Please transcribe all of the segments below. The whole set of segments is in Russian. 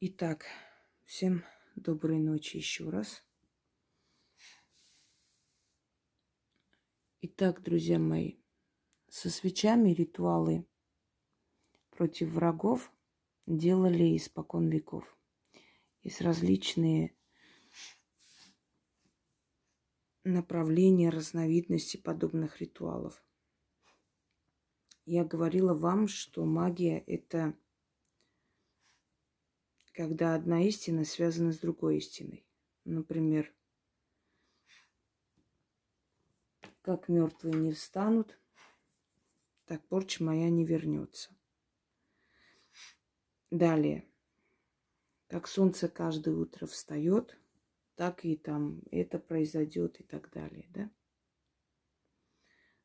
Итак, всем доброй ночи еще раз. Итак, друзья мои, со свечами ритуалы против врагов делали испокон веков. Есть различные направления, разновидности подобных ритуалов. Я говорила вам, что магия – это когда одна истина связана с другой истиной. Например, как мертвые не встанут, так порча моя не вернется. Далее, как солнце каждое утро встает, так и там это произойдет и так далее, да?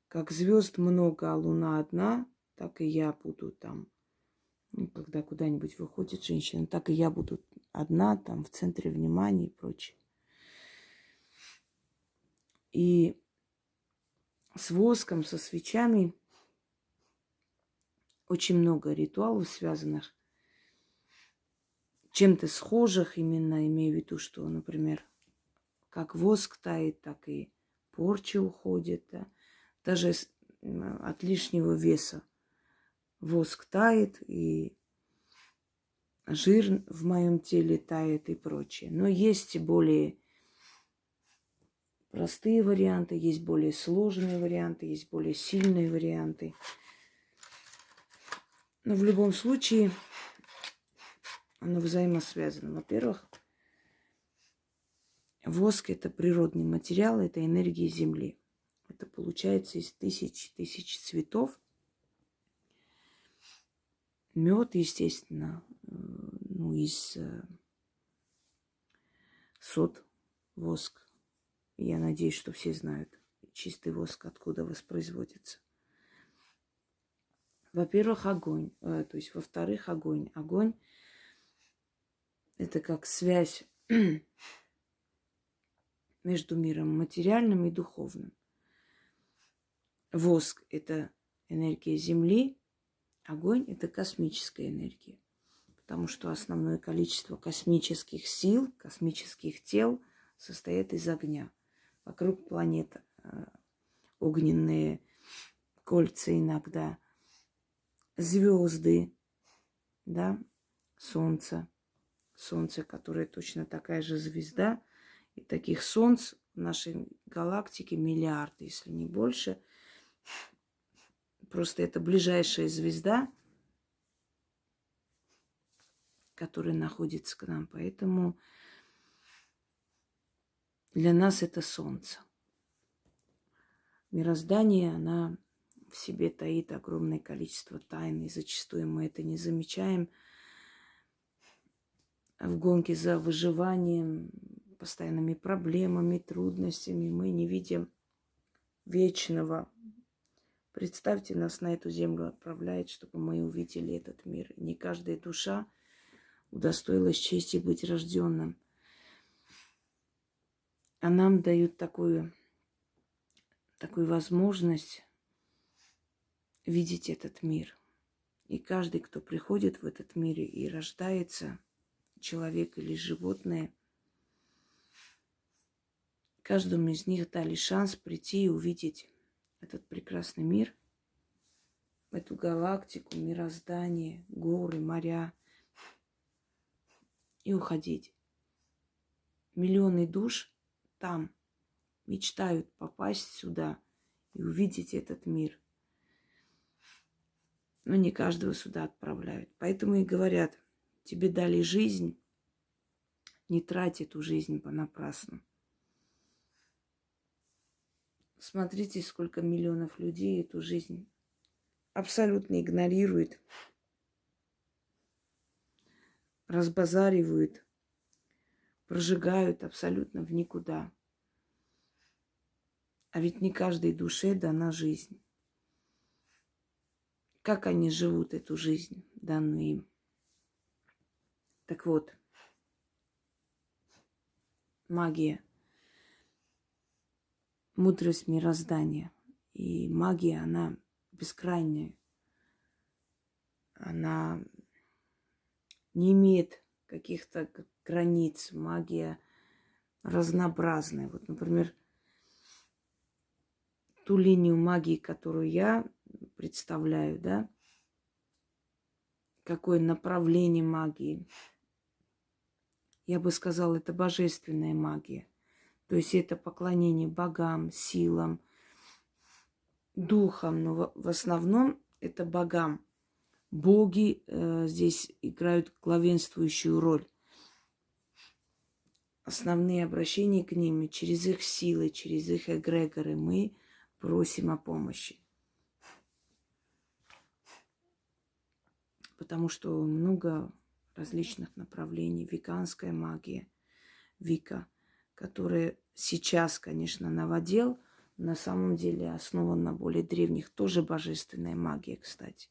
Как звезд много, а луна одна, так и я буду там, когда куда-нибудь выходит женщина, так и я буду одна там в центре внимания и прочее. И с воском, со свечами очень много ритуалов, связанных чем-то схожих, именно имею в виду, что, например, как воск тает, так и порча уходит, да? Даже от лишнего веса воск тает, и жир в моем теле тает и прочее. Но есть более простые варианты, есть более сложные варианты, есть более сильные варианты. Но в любом случае оно взаимосвязано. Во-первых, воск – это природный материал, это энергия Земли. Это получается из тысяч цветов. Мед, естественно, из сот, воск. Я надеюсь, что все знают чистый воск, откуда воспроизводится. Во-первых, огонь. То есть, во-вторых, огонь. Огонь – это как связь между миром материальным и духовным. Воск – это энергия Земли, огонь – это космическая энергия. Потому что основное количество космических сил, космических тел состоит из огня. Вокруг планет огненные кольца иногда, звезды, да, солнце, которое точно такая же звезда. И таких солнц в нашей галактике миллиарды, если не больше. Просто это ближайшая звезда, которая находится к нам. Поэтому для нас это солнце. Мироздание, она в себе таит огромное количество тайн, и зачастую мы это не замечаем. В гонке за выживанием, постоянными проблемами, трудностями мы не видим вечного. Представьте, нас на эту землю отправляет, чтобы мы увидели этот мир. Не каждая душа удостоилась чести быть рожденным. А нам дают такую возможность видеть этот мир. И каждый, кто приходит в этот мир и рождается, человек или животное, каждому из них дали шанс прийти и увидеть этот прекрасный мир, эту галактику, мироздание, горы, моря и уходить. Миллионы душ там мечтают попасть сюда и увидеть этот мир. Но не каждого сюда отправляют. Поэтому и говорят, тебе дали жизнь, не трать эту жизнь понапрасну. Смотрите, сколько миллионов людей эту жизнь абсолютно игнорирует, разбазаривают, прожигают абсолютно в никуда. А ведь не каждой душе дана жизнь. Как они живут эту жизнь, данную им? Так вот, магия, мудрость мироздания. И магия, она бескрайняя. Она не имеет каких-то границ, магия разнообразная. Вот, например, ту линию магии, которую я представляю, да, какое направление магии, я бы сказала, это божественная магия. То есть это поклонение богам, силам, духам, но в основном это богам. Боги здесь играют главенствующую роль. Основные обращения к ним, и через их силы, через их эгрегоры мы просим о помощи. Потому что много различных направлений. Виканская магия, Вика, которая сейчас, конечно, новодел, на самом деле основан на более древних, тоже божественная магия, кстати.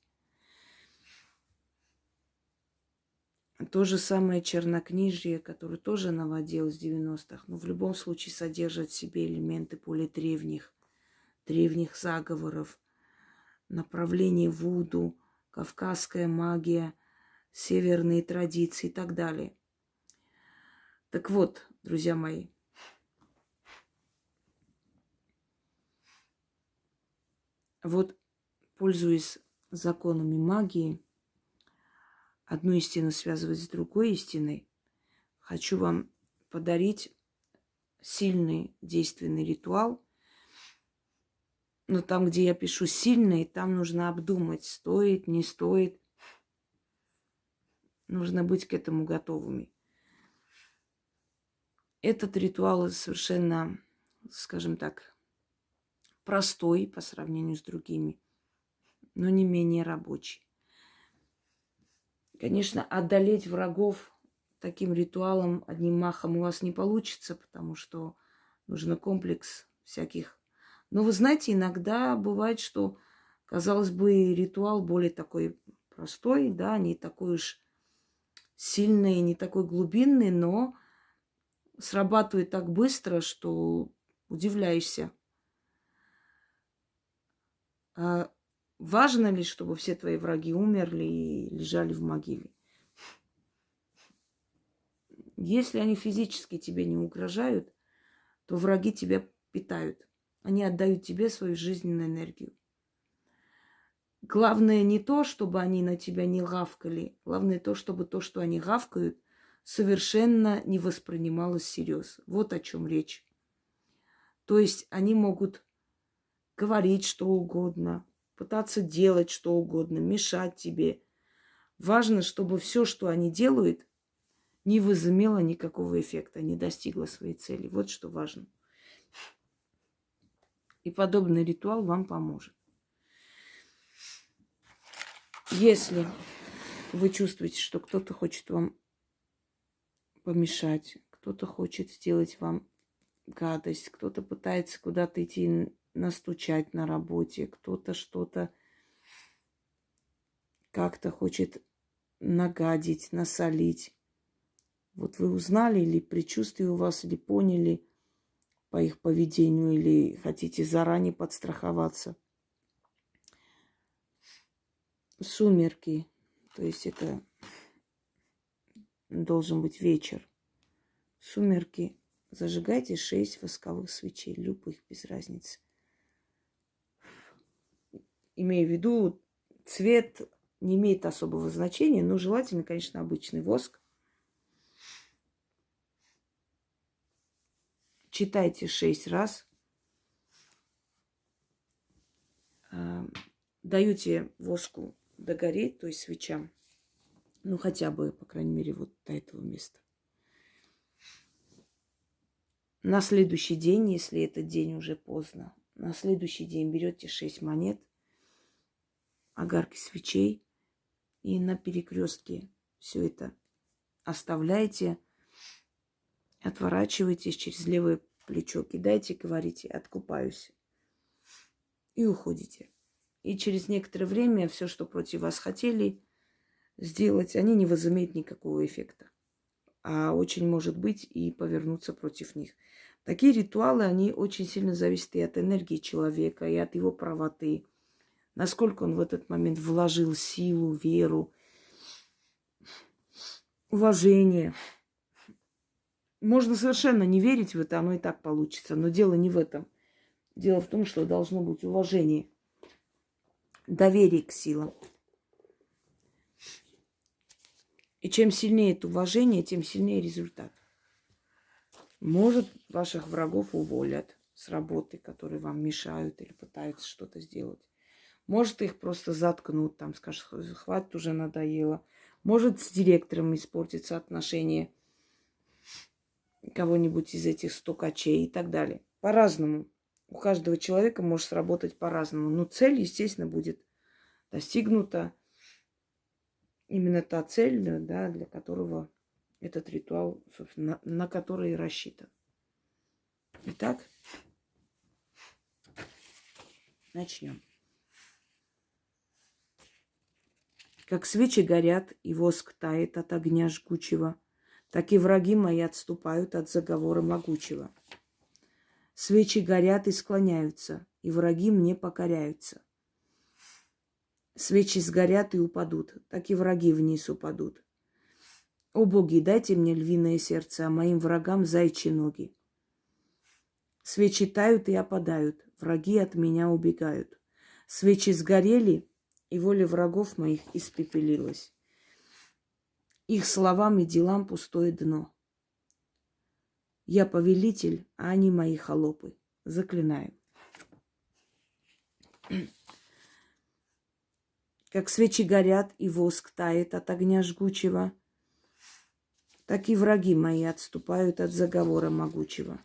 То же самое чернокнижие, которое тоже новодел с 90-х, но в любом случае содержит в себе элементы более древних заговоров, направление вуду, кавказская магия, северные традиции и так далее. Так вот, друзья мои, вот, пользуясь законами магии, одну истину связывать с другой истиной, хочу вам подарить сильный действенный ритуал. Но там, где я пишу «сильный», там нужно обдумать, стоит, не стоит. Нужно быть к этому готовыми. Этот ритуал совершенно, скажем так, простой по сравнению с другими, но не менее рабочий. Конечно, одолеть врагов таким ритуалом одним махом у вас не получится, потому что нужен комплекс всяких. Но вы знаете, иногда бывает, что, казалось бы, ритуал более такой простой, да, не такой уж сильный, не такой глубинный, но срабатывает так быстро, что удивляешься. А важно ли, чтобы все твои враги умерли и лежали в могиле? Если они физически тебе не угрожают, то враги тебя питают. Они отдают тебе свою жизненную энергию. Главное не то, чтобы они на тебя не гавкали. Главное то, чтобы то, что они гавкают, совершенно не воспринималось всерьез. Вот о чем речь. То есть они могут говорить что угодно, пытаться делать что угодно, мешать тебе. Важно, чтобы все, что они делают, не возымело никакого эффекта, не достигло своей цели. Вот что важно. И подобный ритуал вам поможет. Если вы чувствуете, что кто-то хочет вам помешать, кто-то хочет сделать вам гадость, кто-то пытается куда-то идти настучать на работе, кто-то что-то как-то хочет нагадить, насолить. Вот вы узнали или предчувствие у вас, или поняли по их поведению, или хотите заранее подстраховаться. Сумерки, то есть это должен быть вечер. Сумерки. Зажигайте 6 восковых свечей, любых, без разницы. Имею в виду, цвет не имеет особого значения, но желательно, конечно, обычный воск. Читайте 6 раз. Даете воску догореть, то есть свечам. Ну, хотя бы, по крайней мере, вот до этого места. На следующий день, если этот день уже поздно, на следующий день берете 6 монет, огарки свечей и на перекрестке все это оставляете, отворачиваетесь через левое плечо, кидаете, говорите «откупаюсь» и уходите. И через некоторое время все, что против вас хотели сделать, они не возымеют никакого эффекта. А очень может быть и повернуться против них. Такие ритуалы, они очень сильно зависят и от энергии человека, и от его правоты. Насколько он в этот момент вложил силу, веру. уважение. Можно совершенно не верить в это, оно и так получится. Но дело не в этом. Дело в том, что должно быть уважение, доверие к силам. И чем сильнее это уважение, тем сильнее результат. Может, ваших врагов уволят с работы, которые вам мешают или пытаются что-то сделать. Может, их просто заткнут, там скажут, хватит, уже надоело. Может, с директором испортятся отношения кого-нибудь из этих стукачей и так далее. По-разному. У каждого человека может сработать по-разному. Но цель, естественно, будет достигнута. Именно та цель, да, для которого этот ритуал, собственно, на который и рассчитан. Итак, начнем. Как свечи горят, и воск тает от огня жгучего, так и враги мои отступают от заговора могучего. Свечи горят и склоняются, и враги мне покоряются. Свечи сгорят и упадут, так и враги вниз упадут. О боги, дайте мне львиное сердце, а моим врагам зайчьи ноги. Свечи тают и опадают, враги от меня убегают. Свечи сгорели, и воля врагов моих испепелилась. Их словам и делам пустое дно. Я повелитель, а они мои холопы. Заклинаю. Как свечи горят, и воск тает от огня жгучего, так и враги мои отступают от заговора могучего.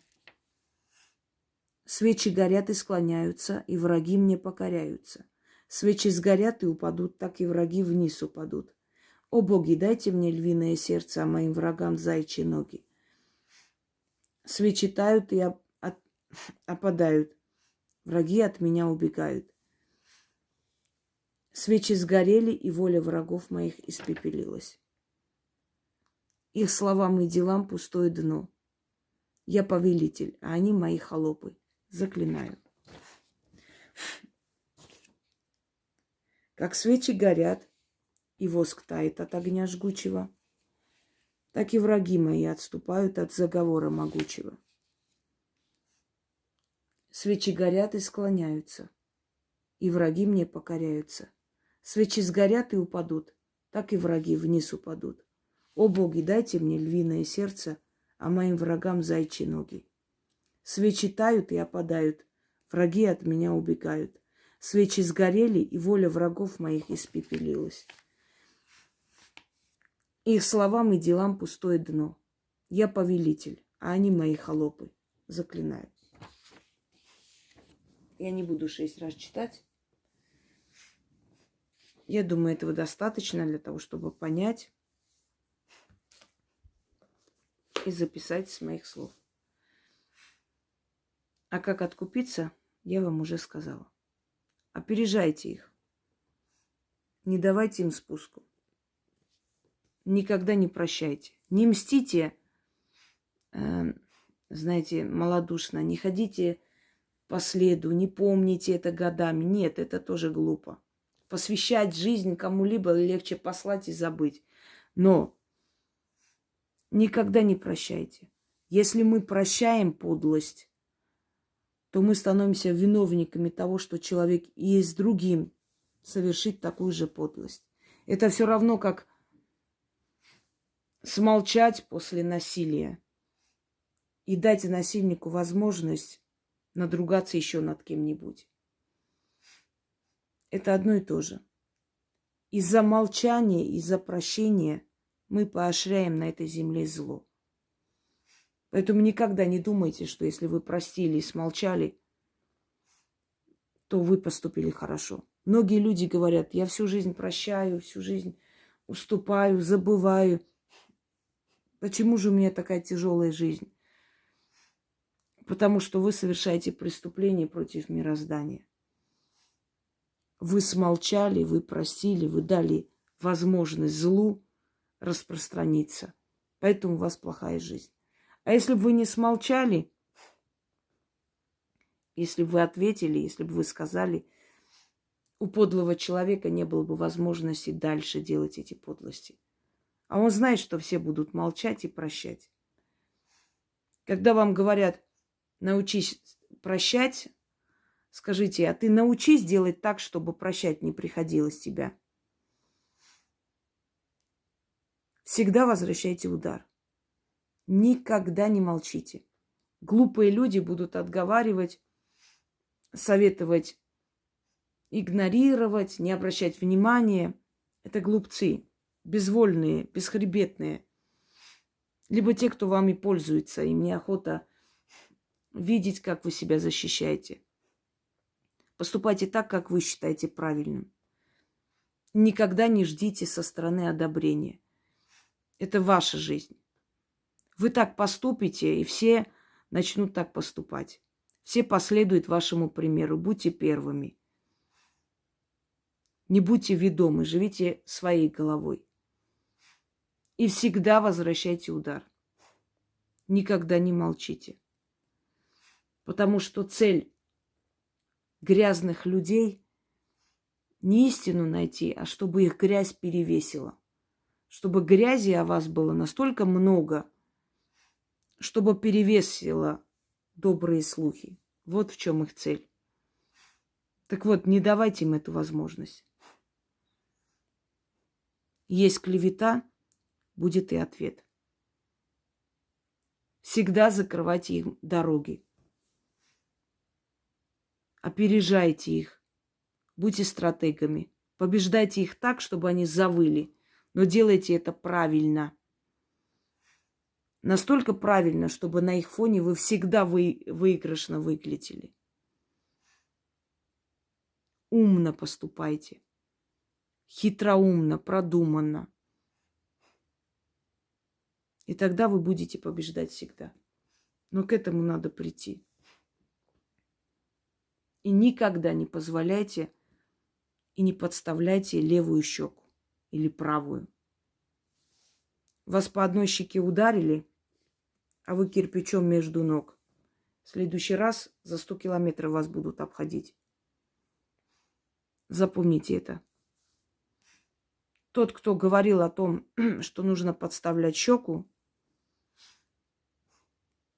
Свечи горят и склоняются, и враги мне покоряются. Свечи сгорят и упадут, так и враги вниз упадут. О боги, дайте мне львиное сердце, а моим врагам зайчьи ноги. Свечи тают и опадают, враги от меня убегают. Свечи сгорели, и воля врагов моих испепелилась. Их словам и делам пустое дно. Я повелитель, а они мои холопы. Заклинаю. Как свечи горят, и воск тает от огня жгучего, так и враги мои отступают от заговора могучего. Свечи горят и склоняются, и враги мне покоряются. Свечи сгорят и упадут, так и враги вниз упадут. О боги, дайте мне львиное сердце, а моим врагам зайчьи ноги. Свечи тают и опадают, враги от меня убегают. Свечи сгорели, и воля врагов моих испепелилась. Их словам и делам пустое дно. Я повелитель, а они мои холопы. Заклинаю. Я не буду 6 раз читать. Я думаю, этого достаточно для того, чтобы понять и записать с моих слов. А как откупиться, я вам уже сказала. Опережайте их. Не давайте им спуску. Никогда не прощайте. Не мстите, знаете, малодушно. Не ходите по следу, не помните это годами. Нет, это тоже глупо. Посвящать жизнь кому-либо легче послать и забыть. Но никогда не прощайте. Если мы прощаем подлость, то мы становимся виновниками того, что человек и с другим совершит такую же подлость. Это все равно, как смолчать после насилия и дать насильнику возможность надругаться еще над кем-нибудь. Это одно и то же. Из-за молчания, из-за прощения мы поощряем на этой земле зло. Поэтому никогда не думайте, что если вы простили и смолчали, то вы поступили хорошо. Многие люди говорят, я всю жизнь прощаю, всю жизнь уступаю, забываю. Почему же у меня такая тяжелая жизнь? Потому что вы совершаете преступление против мироздания. Вы смолчали, вы простили, вы дали возможность злу распространиться. Поэтому у вас плохая жизнь. А если бы вы не смолчали, если бы вы ответили, если бы вы сказали, у подлого человека не было бы возможности дальше делать эти подлости. А он знает, что все будут молчать и прощать. Когда вам говорят, научись прощать, скажите, а ты научись делать так, чтобы прощать не приходилось тебя. Всегда возвращайте удар. Никогда не молчите. Глупые люди будут отговаривать, советовать, игнорировать, не обращать внимания. Это глупцы, безвольные, бесхребетные. Либо те, кто вами пользуется, им неохота видеть, как вы себя защищаете. Поступайте так, как вы считаете правильным. Никогда не ждите со стороны одобрения. Это ваша жизнь. Вы так поступите, и все начнут так поступать. Все последуют вашему примеру. Будьте первыми. Не будьте ведомы, живите своей головой. И всегда возвращайте удар. Никогда не молчите. Потому что цель грязных людей не истину найти, а чтобы их грязь перевесила. Чтобы грязи о вас было настолько много, чтобы перевесило добрые слухи. Вот в чем их цель. Так вот, не давайте им эту возможность. Есть клевета, будет и ответ. Всегда закрывайте им дороги. Опережайте их. Будьте стратегами. Побеждайте их так, чтобы они завыли. Но делайте это правильно. Настолько правильно, чтобы на их фоне вы всегда выигрышно выглядели. Умно поступайте. Хитроумно, продуманно. И тогда вы будете побеждать всегда. Но к этому надо прийти. И никогда не позволяйте и не подставляйте левую щеку или правую. Вас по одной щеке ударили, а вы кирпичом между ног. В следующий раз за 100 километров вас будут обходить. Запомните это. Тот, кто говорил о том, что нужно подставлять щеку,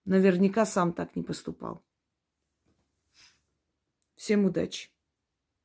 наверняка сам так не поступал. Всем удачи!